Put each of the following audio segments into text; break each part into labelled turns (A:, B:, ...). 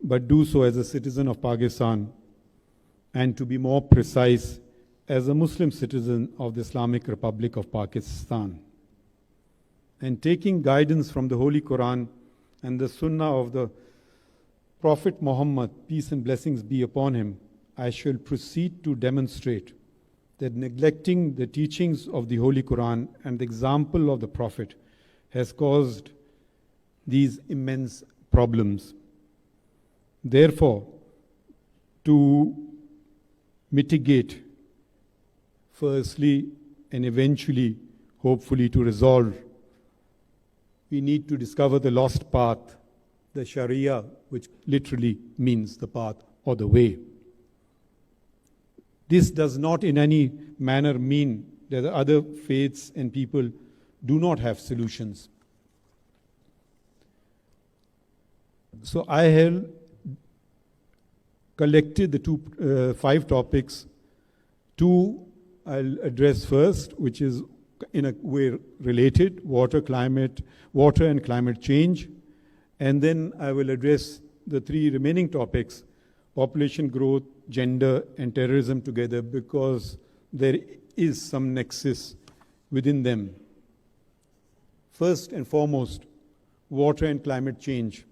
A: but do so as a citizen of Pakistan, and to be more precise, as a Muslim citizen of the Islamic Republic of Pakistan. And taking guidance from the Holy Quran and the Sunnah of the Prophet Muhammad, peace and blessings be upon him, I shall proceed to demonstrate that neglecting the teachings of the Holy Quran and the example of the Prophet has caused these immense problems. Therefore, to mitigate, firstly, and eventually, hopefully, to resolve, we need to discover the lost path, the Sharia, which literally means the path or the way. This does not in any manner mean that the other faiths and people do not have solutions. So I have collected the 5 topics. 2 I'll address first, which is in a way related, water and climate change. And then I will address the 3 remaining topics, population growth, gender, and terrorism together, because there is some nexus within them. First and foremost, water and climate change.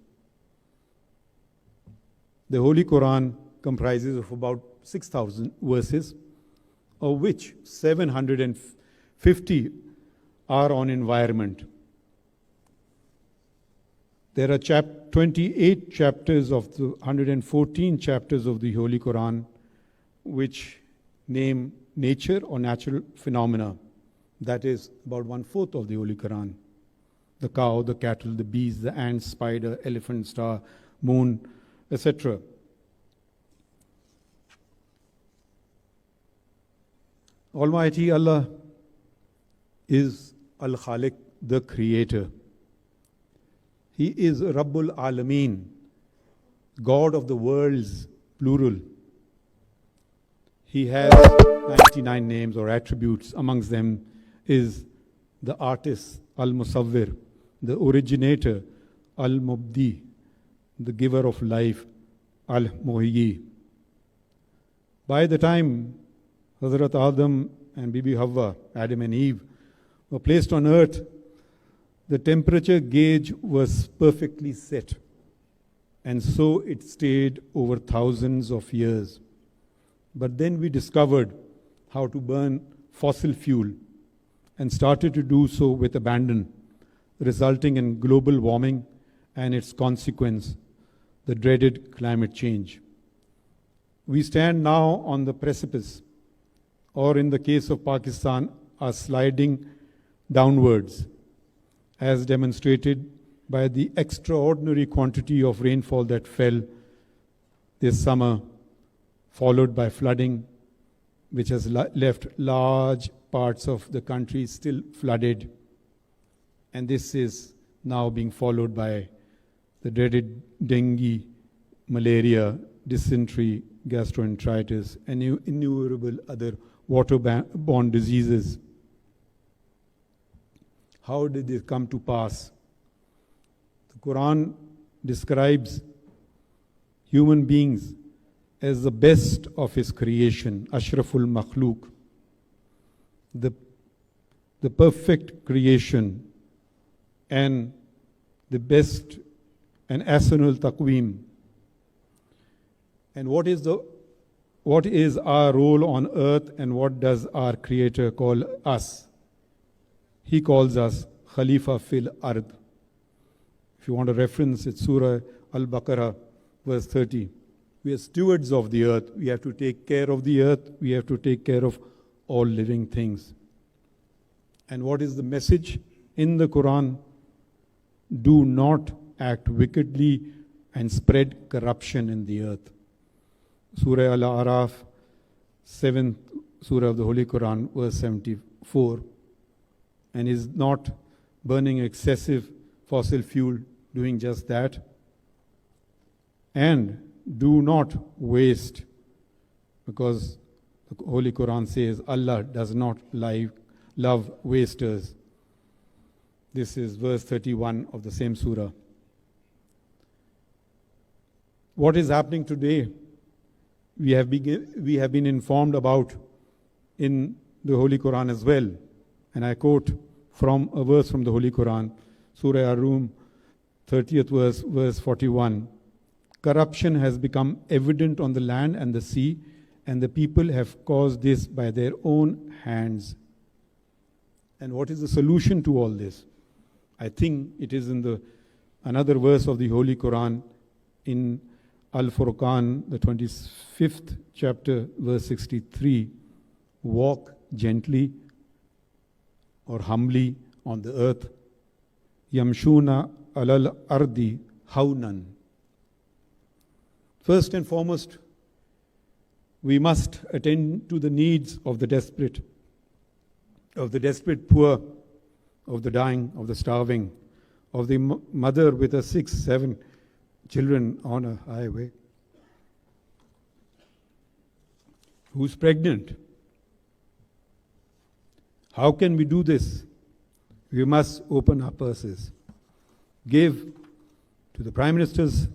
A: The Holy Quran comprises of about 6,000 verses, of which 750 are on environment. There are 28 chapters of the 114 chapters of the Holy Quran which name nature or natural phenomena. That is about 1/4 of the Holy Quran. The cow, the cattle, the bees, the ant, spider, elephant, star, moon, etc. Almighty Allah is Al-Khaliq, the Creator. He is Rabbul Alameen, God of the worlds, plural. He has 99 names or attributes. Amongst them is the artist, Al-Musawwir, the originator, Al-Mubdi, the giver of life, Al-Muhyi. By the time Hazrat Adam and Bibi Hawa, Adam and Eve, were placed on earth, the temperature gauge was perfectly set. And so it stayed over thousands of years. But then we discovered how to burn fossil fuel and started to do so with abandon, resulting in global warming and its consequence, the dreaded climate change. We stand now on the precipice, or in the case of Pakistan, are sliding downwards, as demonstrated by the extraordinary quantity of rainfall that fell this summer, followed by flooding, which has left large parts of the country still flooded. And this is now being followed by the dreaded dengue, malaria, dysentery, gastroenteritis, and innumerable other waterborne diseases. How did this come to pass? The Quran describes human beings as the best of his creation, Ashraful Makhluk, the perfect creation, and the best and Ahsanul Taqweem. And what is our role on earth, and what does our Creator call us? He calls us Khalifa fil Ard. If you want a reference, it's Surah Al-Baqarah, verse 30. We are stewards of the earth. We have to take care of the earth. We have to take care of all living things. And what is the message in the Quran? Do not act wickedly and spread corruption in the earth. Surah Al-A'raf, 7th Surah of the Holy Quran, verse 74. And is not burning excessive fossil fuel doing just that? And do not waste, because the Holy Quran says Allah does not love wasters. This is verse 31 of the same surah. What is happening today, we have been informed about in the Holy Quran as well. And I quote from a verse from the Holy Quran, Surah Ar-Rum, 30th verse 41. Corruption has become evident on the land and the sea, and the people have caused this by their own hands. And what is the solution to all this? I think it is in another verse of the Holy Quran in Al-Furqan, the 25th chapter, verse 63. Walk gently or humbly on the earth. Yamshuna alal ardi hawnan. First and foremost, we must attend to the needs of the desperate poor, of the dying, of the starving, of the mother with her 6-7 children on a highway, who's pregnant. How can we do this? We must open our purses. Give to the Prime Minister's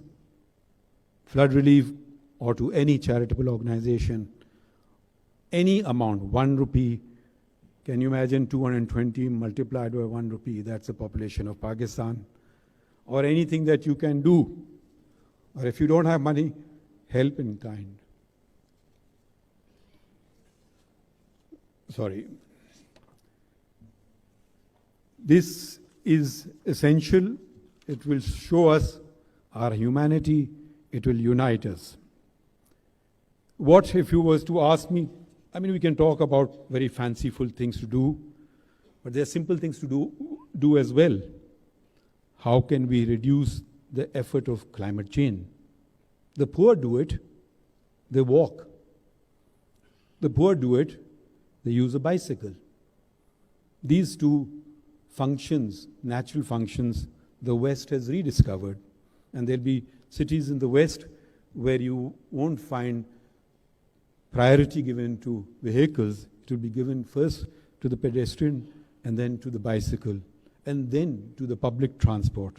A: flood relief or to any charitable organization any amount, 1 rupee. Can you imagine 220 multiplied by 1 rupee? That's the population of Pakistan. Or anything that you can do. Or if you don't have money, help in kind. This is essential. It will show us our humanity. It will unite us. What if you was to ask me, we can talk about very fanciful things to do, but there are simple things to do as well. How can we reduce the effort of climate change? The poor do it, they walk. The poor do it, they use a bicycle. These two functions, natural functions, the West has rediscovered. And there'll be cities in the West where you won't find priority given to vehicles. It will be given first to the pedestrian, and then to the bicycle, and then to the public transport.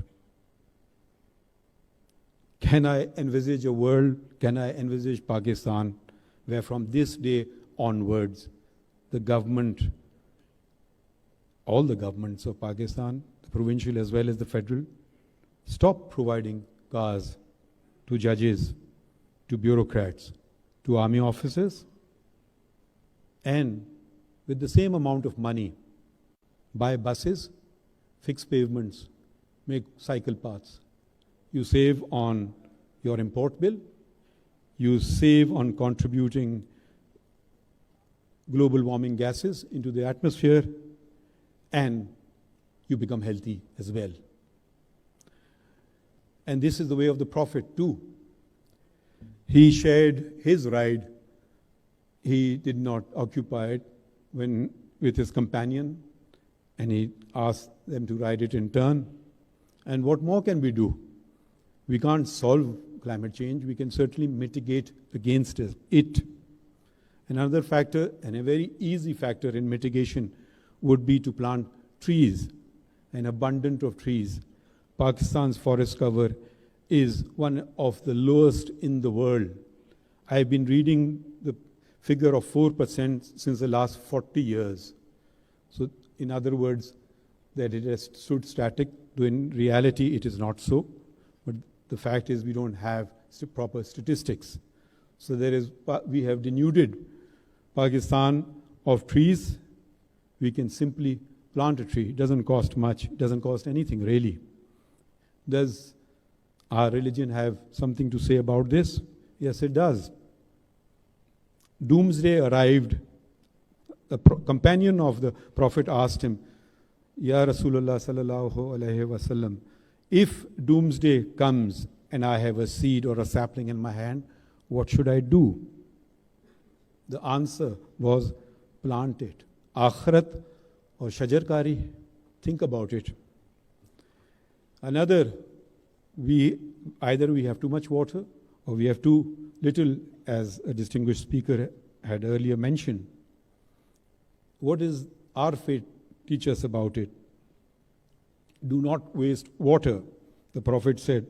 A: Can I envisage a world, can I envisage Pakistan, where from this day onwards, the government, all the governments of Pakistan, the provincial as well as the federal, stop providing cars to judges, to bureaucrats, to army officers, and with the same amount of money, buy buses, fix pavements, make cycle paths. You save on your import bill, you save on contributing global warming gases into the atmosphere, and you become healthy as well. And this is the way of the Prophet too. He shared his ride. He did not occupy it with his companion, and he asked them to ride it in turn. And what more can we do? We can't solve climate change. We can certainly mitigate against it. Another factor, and a very easy factor in mitigation, would be to plant trees, an abundance of trees. Pakistan's forest cover is one of the lowest in the world. I've been reading the figure of 4% since the last 40 years. So in other words, that it has stood static, though in reality it is not so. But the fact is we don't have proper statistics. So we have denuded Pakistan of trees. We can simply plant a tree. It doesn't cost much. It doesn't cost anything really. Does our religion have something to say about this? Yes, it does. Doomsday arrived. A companion of the Prophet asked him, Ya Rasulullah sallallahu alayhi wa sallam, if doomsday comes and I have a seed or a sapling in my hand, what should I do? The answer was, plant it. Akhirat or shajarkari, think about it. Another, either we have too much water or we have too little, as a distinguished speaker had earlier mentioned. What does our faith teach us about it? Do not waste water. The Prophet said,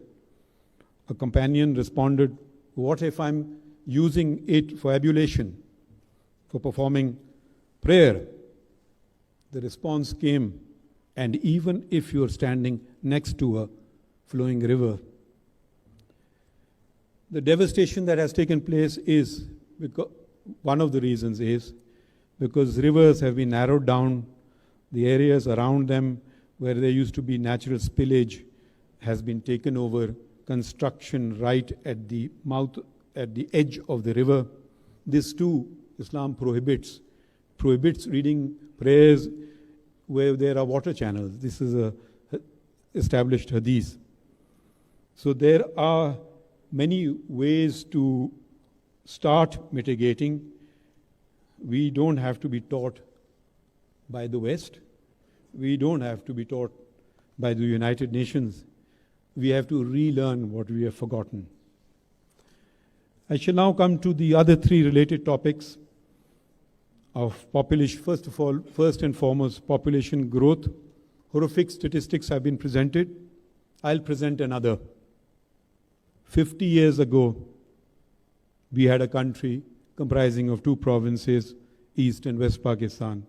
A: a companion responded, "What if I'm using it for ablution, for performing prayer?" The response came, "And even if you're standing next to a flowing river." The devastation that has taken place is, because one of the reasons is because rivers have been narrowed down, the areas around them where there used to be natural spillage has been taken over, construction right at the mouth, at the edge of the river. This too, Islam prohibits reading prayers where there are water channels. This is a established hadith. So there are many ways to start mitigating. We don't have to be taught by the West. We don't have to be taught by the United Nations. We have to relearn what we have forgotten. I shall now come to the other three related topics of population. First and foremost, population growth. Horrific statistics have been presented. I'll present another. 50 years ago, we had a country comprising of two provinces, East and West Pakistan.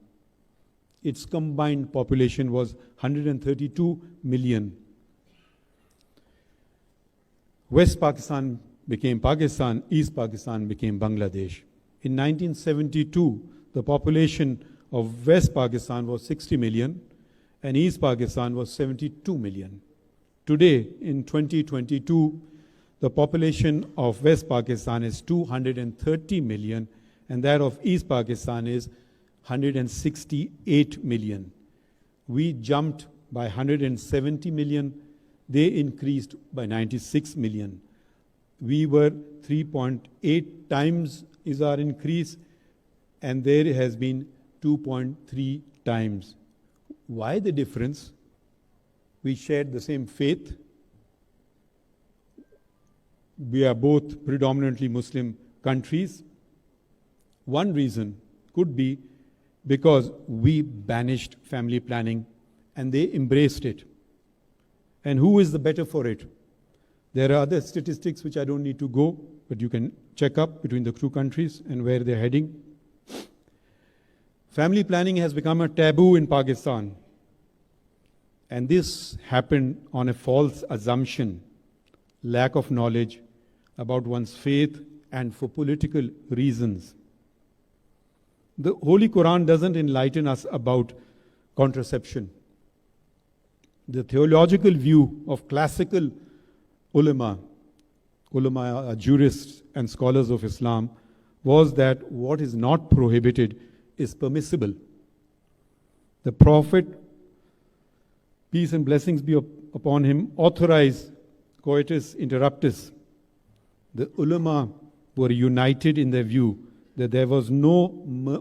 A: Its combined population was 132 million. West Pakistan became Pakistan, East Pakistan became Bangladesh. In 1972, the population of West Pakistan was 60 million and East Pakistan was 72 million. Today, in 2022, the population of West Pakistan is 230 million and that of East Pakistan is 168 million. We jumped by 170 million. They increased by 96 million. We were 3.8 times is our increase, and there has been 2.3 times. Why the difference? We shared the same faith. We are both predominantly Muslim countries. One reason could be because we banished family planning and they embraced it. And who is the better for it? There are other statistics which I don't need to go, but you can check up between the two countries and where they're heading. Family planning has become a taboo in Pakistan. And this happened on a false assumption, lack of knowledge about one's faith and for political reasons. The Holy Quran doesn't enlighten us about contraception. The theological view of classical ulama are jurists and scholars of Islam, was that what is not prohibited is permissible. The Prophet, peace and blessings be upon him, authorized coitus interruptus. The ulama were united in their view that there was no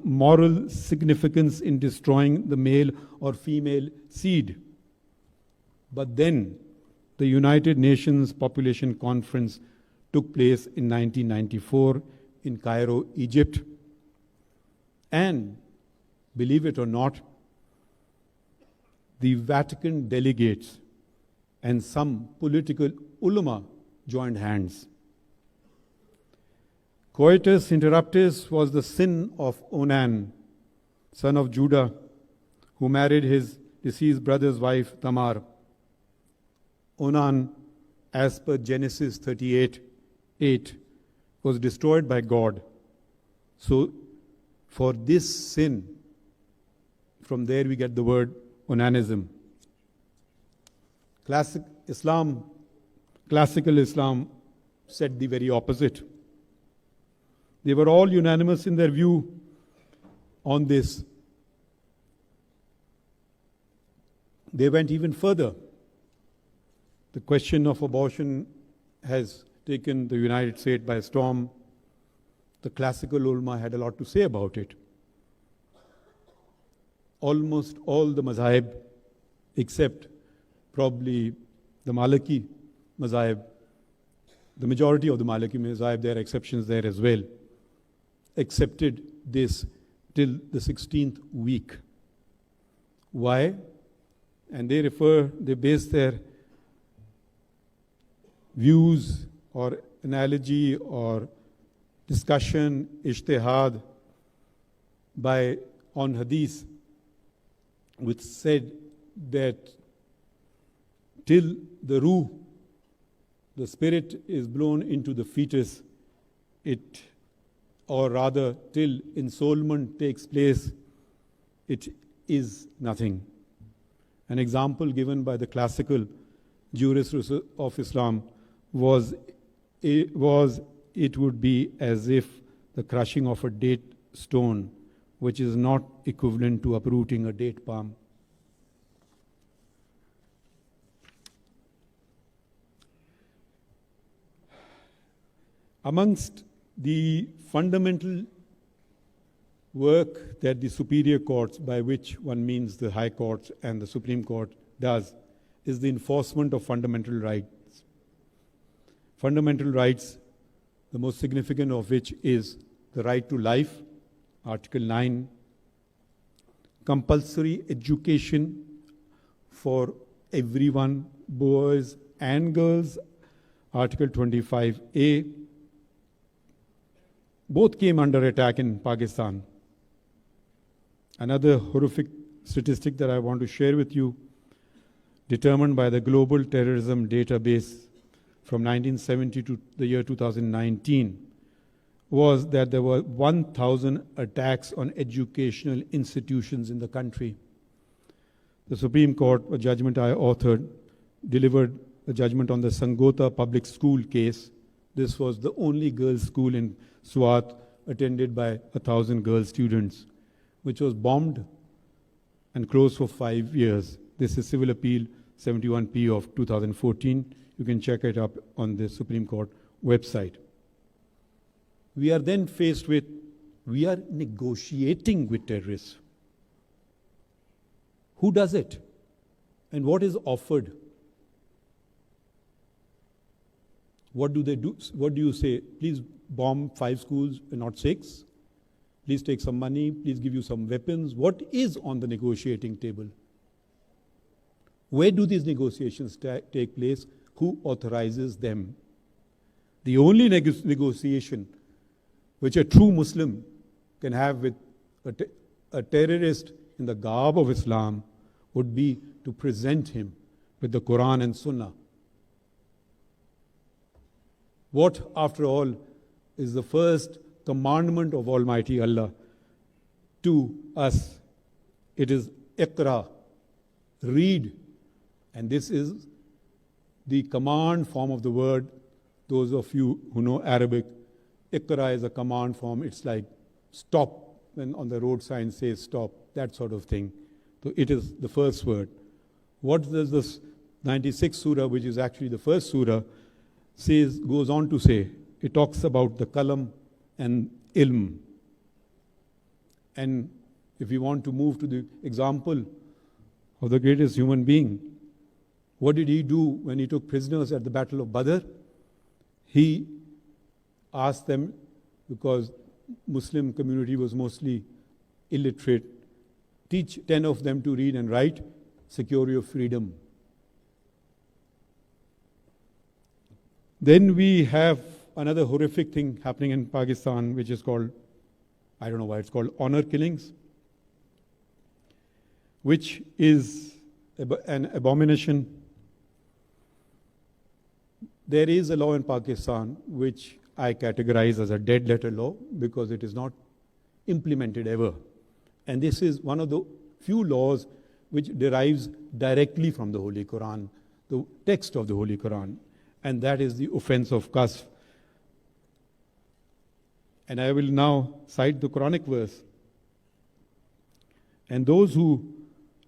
A: moral significance in destroying the male or female seed. But then the United Nations Population Conference took place in 1994 in Cairo, Egypt. And, believe it or not, the Vatican delegates and some political ulama joined hands. Coitus interruptus was the sin of Onan, son of Judah, who married his deceased brother's wife, Tamar. Onan, as per Genesis 38:8, was destroyed by God. So, for this sin, from there we get the word onanism. Classical Islam said the very opposite. They were all unanimous in their view on this. They went even further. The question of abortion has taken the United States by storm. The classical ulama had a lot to say about it. Almost all the mazahib, except probably the Maliki mazahib, the majority of the Maliki mazahib, there are exceptions there as well, accepted this till the 16th week. Why? And they base their views or analogy or discussion, ijtihad on hadith, which said that till the ruh, the spirit, is blown into the fetus, or rather till ensoulment takes place, it is nothing. An example given by the classical jurists of Islam was it would be as if the crushing of a date stone, which is not equivalent to uprooting a date palm. Amongst the fundamental work that the superior courts, by which one means the High Courts and the Supreme Court, does is the enforcement of fundamental rights. Fundamental rights, the most significant of which is the right to life, Article 9, compulsory education for everyone, boys and girls, Article 25A. Both came under attack in Pakistan. Another horrific statistic that I want to share with you, determined by the Global Terrorism Database from 1970 to the year 2019, was that there were 1,000 attacks on educational institutions in the country. The Supreme Court, a judgment I authored, delivered a judgment on the Sangota public school case. This was the only girls' school in Swat, attended by 1,000 girl students, which was bombed and closed for 5 years. This is Civil Appeal 71P of 2014. You can check it up on the Supreme Court website. We are then faced with, we are negotiating with terrorists. Who does it? And what is offered? What do they do? What do you say? Please bomb 5 schools and not 6. Please take some money. Please give you some weapons. What is on the negotiating table? Where do these negotiations take place? Who authorizes them? The only negotiation which a true Muslim can have with a terrorist in the garb of Islam would be to present him with the Quran and Sunnah. What, after all, is the first commandment of Almighty Allah to us? It is Iqra, read. And this is the command form of the word. Those of you who know Arabic, Iqra is a command form. It's like stop, when on the road sign says stop, that sort of thing. So it is the first word. What does this 96th surah, which is actually the first surah, goes on to say? It talks about the kalam and ilm. And if we want to move to the example of the greatest human being, what did he do when he took prisoners at the Battle of Badr? He asked them, because Muslim community was mostly illiterate, teach 10 of them to read and write, secure your freedom. Then we have another horrific thing happening in Pakistan, which is called, I don't know why it's called honor killings, which is an abomination. There is a law in Pakistan which I categorize as a dead letter law because it is not implemented ever. And this is one of the few laws which derives directly from the Holy Quran, the text of the Holy Quran. And that is the offense of qasf. And I will now cite the Quranic verse. And those who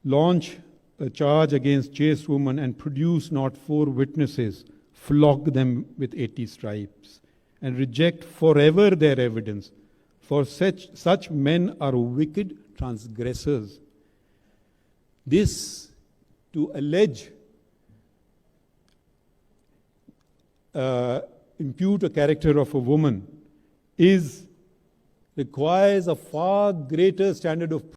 A: launch a charge against chaste women and produce not 4 witnesses, flog them with 80 stripes, and reject forever their evidence. For such men are wicked transgressors. This, to allege, impute a character of a woman, requires a far greater standard of